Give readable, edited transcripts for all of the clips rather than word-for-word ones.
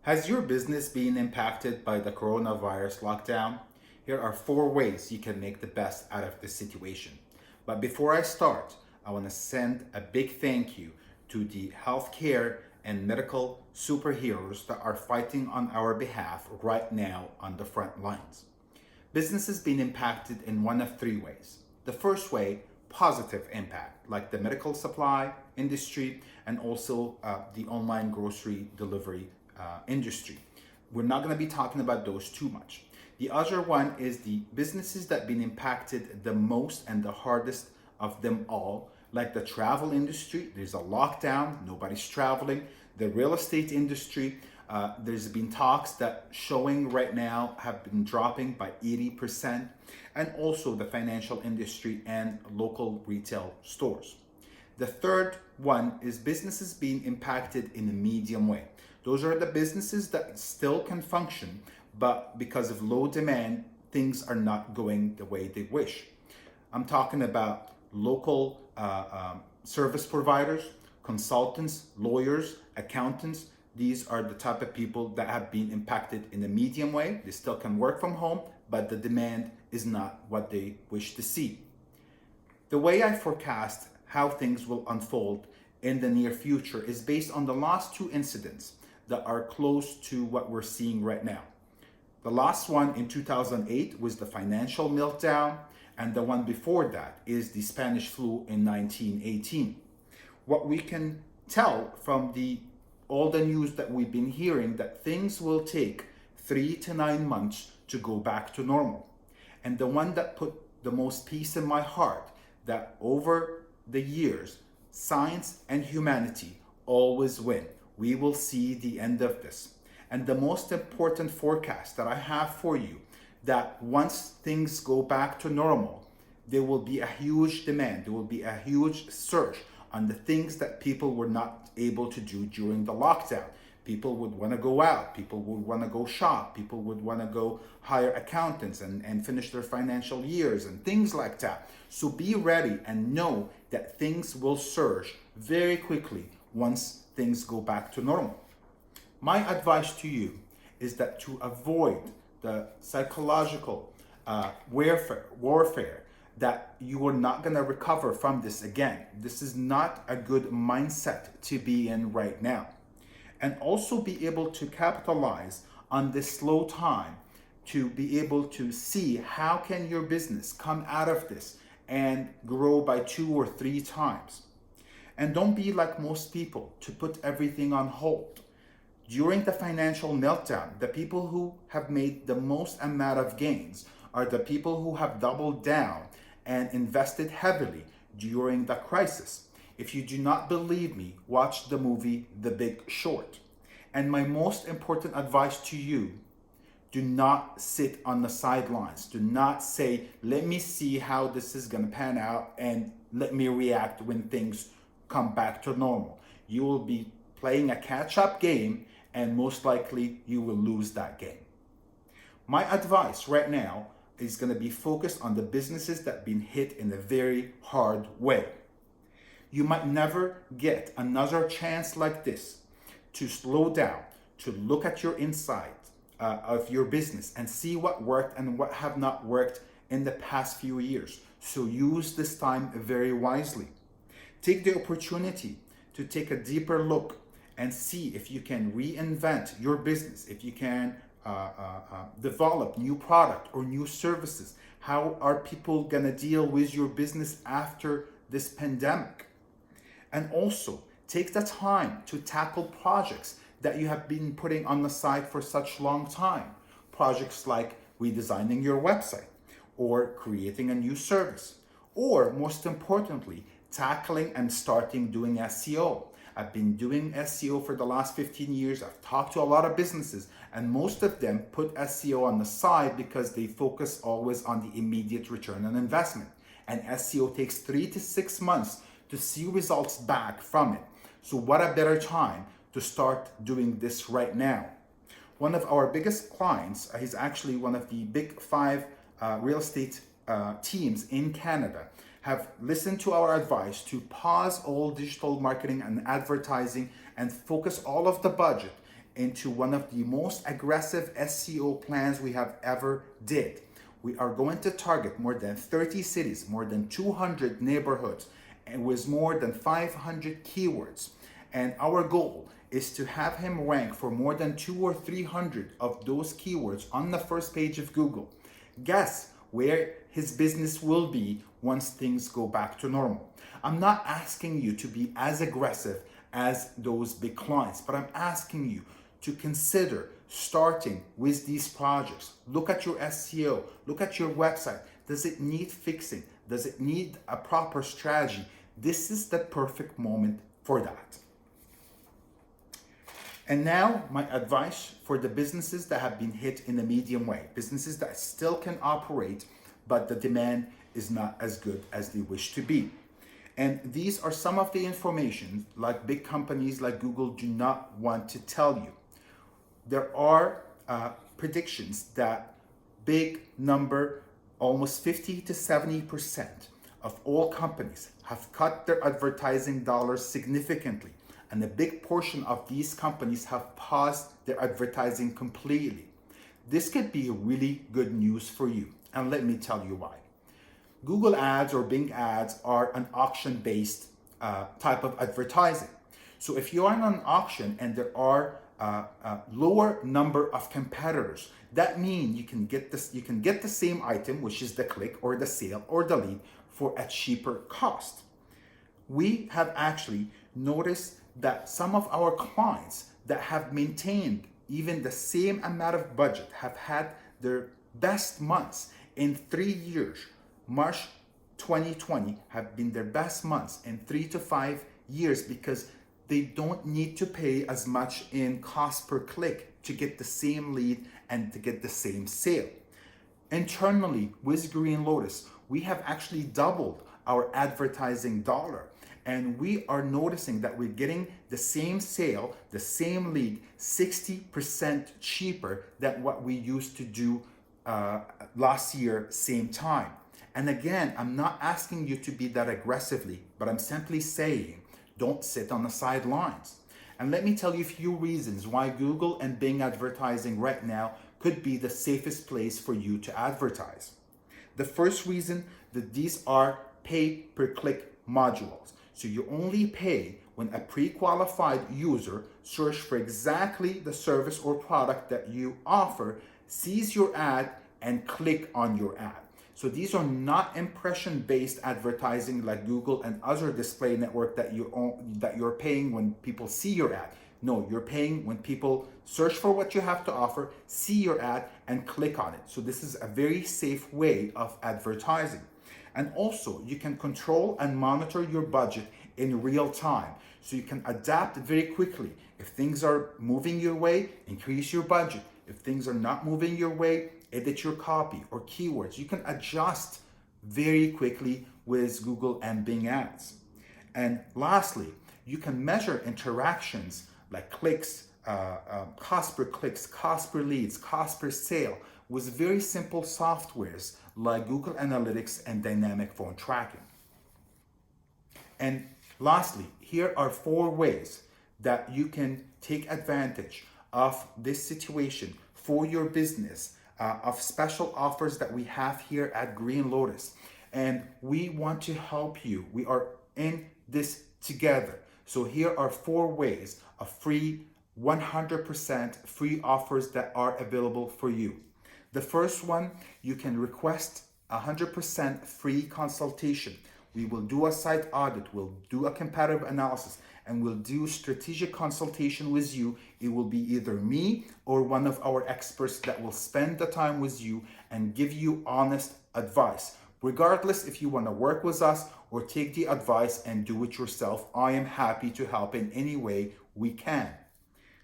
Has your business been impacted by the coronavirus lockdown? Here are 4 ways you can make the best out of this situation. But before I start, I want to send a big thank you to the healthcare and medical superheroes that are fighting on our behalf right now on the front lines. Business has been impacted in one of 3 ways. The first way, positive impact, like the medical supply industry and also the online grocery delivery industry. We're not going to be talking about those too much. The other one is the businesses that have been impacted the most and the hardest of them all, like the travel industry. There's a lockdown, nobody's traveling. The real estate industry, there's been talks that showing right now have been dropping by 80%, and also the financial industry and local retail stores. The third one is businesses being impacted in a medium way. Those are the businesses that still can function, but because of low demand, things are not going the way they wish. I'm talking about local service providers, consultants, lawyers, accountants. These are the type of people that have been impacted in a medium way. They still can work from home, but the demand is not what they wish to see. The way I forecast how things will unfold in the near future is based on the last 2 incidents that are close to what we're seeing right now. The last one in 2008 was the financial meltdown, and the one before that is the Spanish flu in 1918. What we can tell from all the news that we've been hearing, that things will take 3 to 9 months to go back to normal. And the one that put the most peace in my heart, that over the years, science and humanity always win. We will see the end of this. And the most important forecast that I have for you, that once things go back to normal, there will be a huge demand, there will be a huge surge on the things that people were not able to do during the lockdown. People would want to go out, people would want to go shop, people would want to go hire accountants and finish their financial years and things like that. So be ready and know that things will surge very quickly once things go back to normal. My advice to you is that to avoid the psychological warfare, that you are not going to recover from this again. This is not a good mindset to be in right now. And also be able to capitalize on this slow time, to be able to see how can your business come out of this and grow by 2 or 3 times. And don't be like most people to put everything on hold. During the financial meltdown, the people who have made the most amount of gains are the people who have doubled down and invested heavily during the crisis. If you do not believe me, watch the movie The Big Short. And my most important advice to you, do not sit on the sidelines. Do not say, let me see how this is going to pan out and let me react when things come back to normal. You will be playing a catch-up game, and most likely you will lose that game. My advice right now is going to be focused on the businesses that have been hit in a very hard way. You might never get another chance like this to slow down, to look at your inside of your business and see what worked and what have not worked in the past few years. So use this time very wisely. Take the opportunity to take a deeper look and see if you can reinvent your business, if you can develop new product or new services. How are people gonna deal with your business after this pandemic? And also take the time to tackle projects that you have been putting on the side for such long time. Projects like redesigning your website or creating a new service, or most importantly, tackling and starting doing SEO. I've been doing SEO for the last 15 years. I've talked to a lot of businesses, and most of them put SEO on the side because they focus always on the immediate return on investment. And SEO takes 3 to 6 months to see results back from it. So what a better time to start doing this right now. One of our biggest clients is actually one of the big 5 real estate teams in Canada, have listened to our advice to pause all digital marketing and advertising and focus all of the budget into one of the most aggressive SEO plans we have ever did. We are going to target more than 30 cities, more than 200 neighborhoods, and with more than 500 keywords. And our goal is to have him rank for more than 200 or 300 of those keywords on the first page of Google. Guess where his business will be once things go back to normal. I'm not asking you to be as aggressive as those big clients, but I'm asking you to consider starting with these projects. Look at your SEO, look at your website. Does it need fixing? Does it need a proper strategy? This is the perfect moment for that. And now my advice for the businesses that have been hit in a medium way, businesses that still can operate, but the demand is not as good as they wish to be. And these are some of the information like big companies like Google do not want to tell you. There are predictions that big number, almost 50 to 70% of all companies have cut their advertising dollars significantly. And a big portion of these companies have paused their advertising completely. This could be really good news for you. And let me tell you why. Google ads or Bing ads are an auction-based type of advertising. So if you are on an auction and there are a lower number of competitors, that means you can get the same item, which is the click or the sale or the lead, for a cheaper cost. We have actually noticed that some of our clients that have maintained even the same amount of budget have had their best months in 3 years. March 2020 have been their best months in 3 to 5 years because they don't need to pay as much in cost per click to get the same lead and to get the same sale. Internally with Green Lotus, we have actually doubled our advertising dollar. And we are noticing that we're getting the same sale, the same lead, 60% cheaper than what we used to do last year, same time. And again, I'm not asking you to be that aggressively, but I'm simply saying, don't sit on the sidelines. And let me tell you a few reasons why Google and Bing advertising right now could be the safest place for you to advertise. The first reason that these are pay-per-click modules. So you only pay when a pre-qualified user search for exactly the service or product that you offer, sees your ad, and click on your ad. So these are not impression-based advertising like Google and other display network that you're paying when people see your ad. No, you're paying when people search for what you have to offer, see your ad, and click on it. So this is a very safe way of advertising. And also, you can control and monitor your budget in real time. So you can adapt very quickly. If things are moving your way, increase your budget. If things are not moving your way, edit your copy or keywords. You can adjust very quickly with Google and Bing ads. And lastly, you can measure interactions like clicks, cost per clicks, cost per leads, cost per sale with very simple softwares like Google Analytics and Dynamic Phone Tracking. And lastly, here are 4 ways that you can take advantage of this situation for your business, of special offers that we have here at Green Lotus. And we want to help you. We are in this together. So here are 4 ways of free, 100% free offers that are available for you. The first one, you can request 100% free consultation. We will do a site audit, we'll do a comparative analysis, and we'll do strategic consultation with you. It will be either me or one of our experts that will spend the time with you and give you honest advice. Regardless if you want to work with us or take the advice and do it yourself, I am happy to help in any way we can.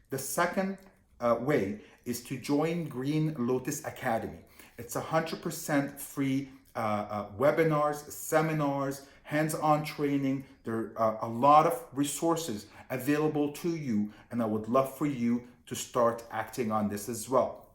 The second way is to join Green Lotus Academy. It's 100% free webinars, seminars, hands-on training. There are a lot of resources available to you, and I would love for you to start acting on this as well.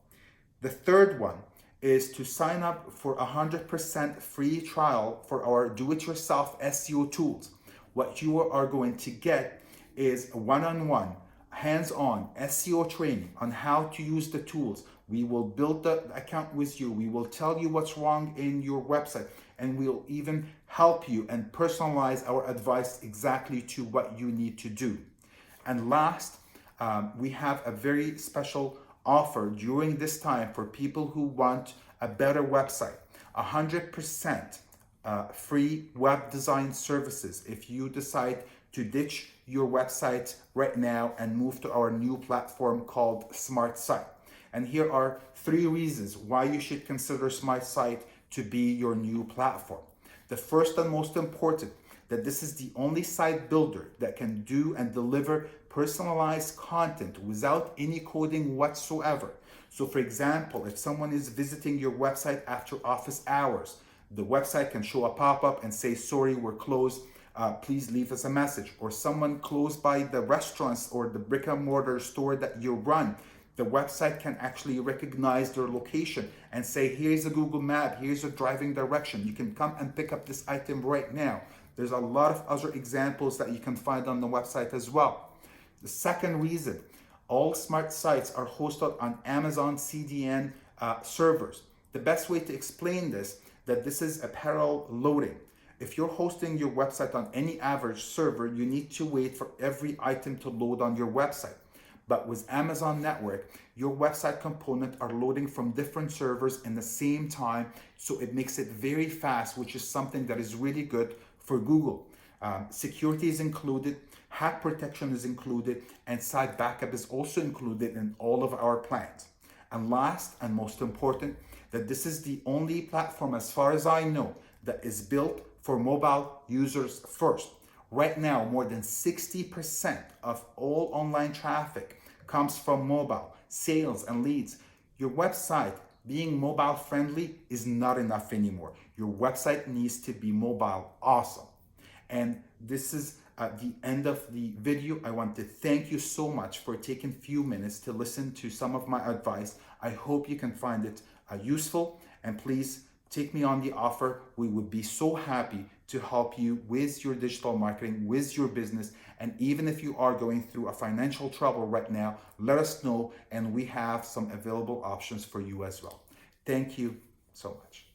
The third one is to sign up for 100% free trial for our do-it-yourself SEO tools. What you are going to get is one-on-one hands-on SEO training on how to use the tools. We will build the account with you. We will tell you what's wrong in your website, and we'll even help you and personalize our advice exactly to what you need to do. And last, we have a very special offer during this time for people who want a better website. 100% free web design services if you decide to ditch your website right now and move to our new platform called Smart Site. And here are 3 reasons why you should consider Smart Site to be your new platform. The first and most important, that this is the only site builder that can do and deliver personalized content without any coding whatsoever. So for example, if someone is visiting your website after office hours, the website can show a pop-up and say, sorry, we're closed. Please leave us a message. Or someone close by the restaurants or the brick and mortar store that you run, the website can actually recognize their location and say, here's a Google map, here's a driving direction. You can come and pick up this item right now. There's a lot of other examples that you can find on the website as well. The second reason, all smart sites are hosted on Amazon CDN servers. The best way to explain this, that this is a parallel loading. If you're hosting your website on any average server, you need to wait for every item to load on your website. But with Amazon Network, your website components are loading from different servers in the same time, so it makes it very fast, which is something that is really good for Google. Security is included, hack protection is included, and site backup is also included in all of our plans. And last and most important, that this is the only platform, as far as I know, that is built for mobile users first. Right now, more than 60% of all online traffic comes from mobile, sales and leads. Your website being mobile friendly is not enough anymore. Your website needs to be mobile awesome. And this is the end of the video. I want to thank you so much for taking a few minutes to listen to some of my advice. I hope you can find it useful, and please take me on the offer. We would be so happy to help you with your digital marketing, with your business. And even if you are going through a financial trouble right now, let us know, and we have some available options for you as well. Thank you so much.